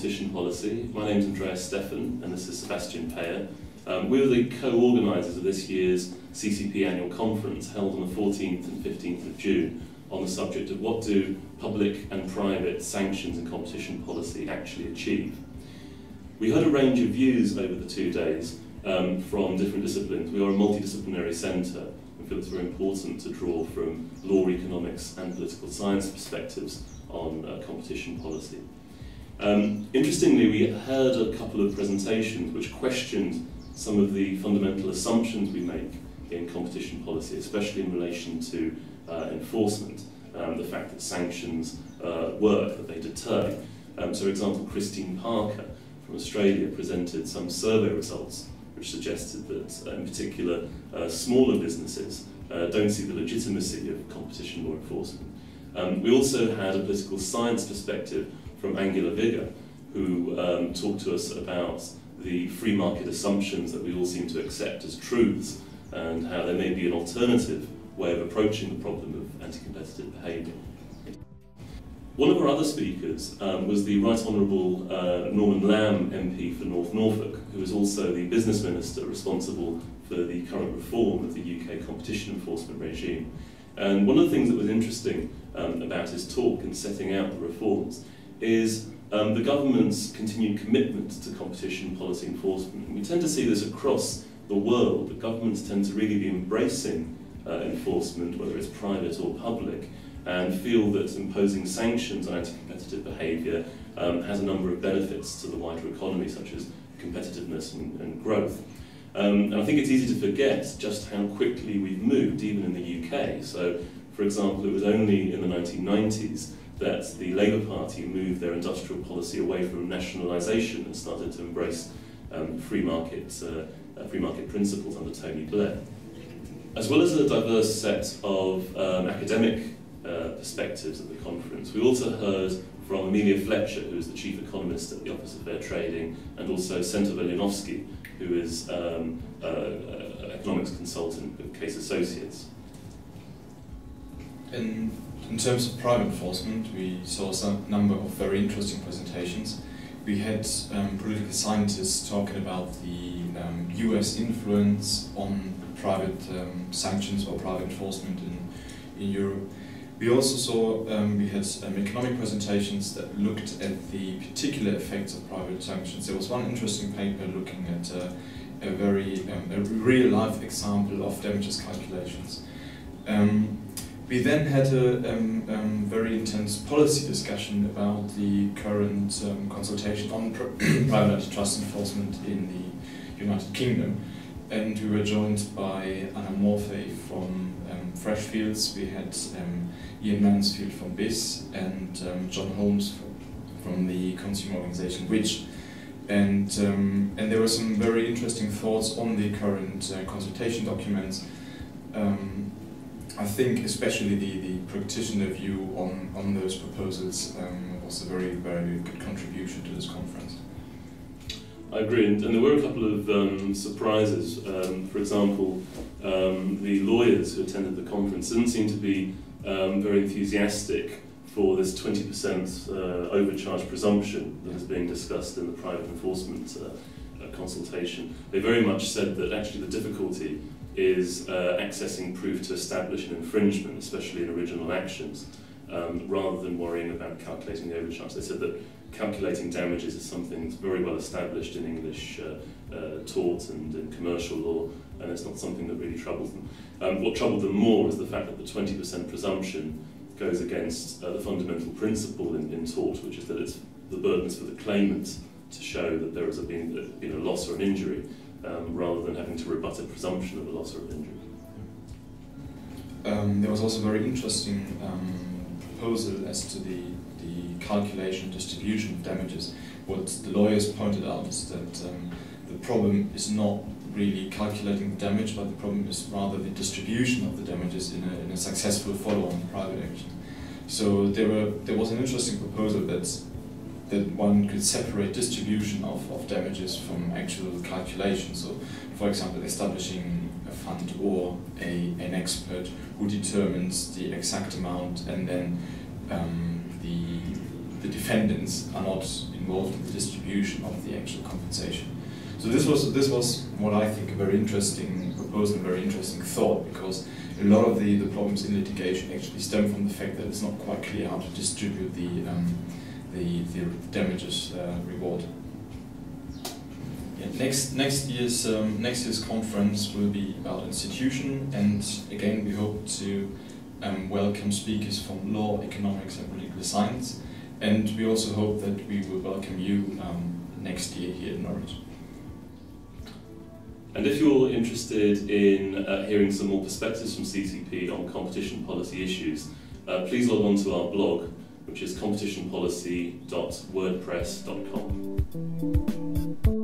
competition policy. My name is Andreas, Stephan, and this is Sebastian, Peyer. We were the co-organisers of this year's CCP annual conference held on the 14th and 15th of June on the subject of what do public and private sanctions and competition policy actually achieve. We heard a range of views over the 2 days from different disciplines. We are a multidisciplinary centre and feel it's very important to draw from law, economics and political science perspectives on competition policy. Interestingly, we heard a couple of presentations which questioned some of the fundamental assumptions we make in competition policy, especially in relation to enforcement, the fact that sanctions work, that they deter. So, for example, Christine Parker from Australia presented some survey results which suggested that, in particular, smaller businesses don't see the legitimacy of competition law enforcement. We also had a political science perspective from Angela Vigor, who talked to us about the free market assumptions that we all seem to accept as truths, and how there may be an alternative way of approaching the problem of anti-competitive behaviour. One of our other speakers was the Right Honourable Norman Lamb MP for North Norfolk, who is also the business minister responsible for the current reform of the UK competition enforcement regime. And one of the things that was interesting about his talk in setting out the reforms is the government's continued commitment to competition policy enforcement. And we tend to see this across the world, that governments tend to really be embracing enforcement, whether it's private or public, and feel that imposing sanctions on anti-competitive behaviour has a number of benefits to the wider economy, such as competitiveness and growth. And I think it's easy to forget just how quickly we've moved, even in the UK. So, for example, it was only in the 1990s that the Labour Party moved their industrial policy away from nationalisation and started to embrace free market principles under Tony Blair. As well as a diverse set of academic perspectives at the conference, we also heard from Amelia Fletcher, who is the chief economist at the Office of Fair Trading, and also Senta Velianovsky, who is an economics consultant with Case Associates. In terms of private enforcement, we saw some number of very interesting presentations. We had political scientists talking about the US influence on private sanctions or private enforcement in Europe. We also saw we had economic presentations that looked at the particular effects of private sanctions. There was one interesting paper looking at a real-life example of damages calculations. We then had a very intense policy discussion about the current consultation on private antitrust enforcement in the United Kingdom, and we were joined by Anna Morphy from Freshfields. We had Ian Mansfield from BIS and John Holmes from the consumer organisation Which, and there were some very interesting thoughts on the current consultation documents. I think especially the practitioner view on those proposals was a very, very good contribution to this conference. I agree, and there were a couple of surprises. For example, the lawyers who attended the conference didn't seem to be very enthusiastic for this 20% overcharge presumption that is being discussed in the private enforcement consultation. They very much said that actually the difficulty is accessing proof to establish an infringement, especially in original actions, rather than worrying about calculating the overcharge. They said that calculating damages is something that's very well established in English tort and in commercial law, and it's not something that really troubles them. What troubled them more is the fact that the 20% presumption goes against the fundamental principle in tort, which is that it's the burdens for the claimant to show that there has been a loss or an injury, rather than having to rebut a presumption of a loss or an injury. There was also a very interesting proposal as to the calculation and distribution of damages. What the lawyers pointed out is that the problem is not really calculating the damage, but the problem is rather the distribution of the damages in a successful follow-on private action. So there was an interesting proposal that one could separate distribution of damages from actual calculation. So, for example, establishing a fund or an expert who determines the exact amount, and then the defendants are not involved in the distribution of the actual compensation. So this was what I think a very interesting proposal, a very interesting thought, because a lot of the problems in litigation actually stem from the fact that it's not quite clear how to distribute the damages reward. Yeah, next year's conference will be about institution, and again we hope to welcome speakers from law, economics, and political science, and we also hope that we will welcome you next year here in Norwich. And if you're interested in hearing some more perspectives from CCP on competition policy issues, please log on to our blog, which is competitionpolicy.wordpress.com.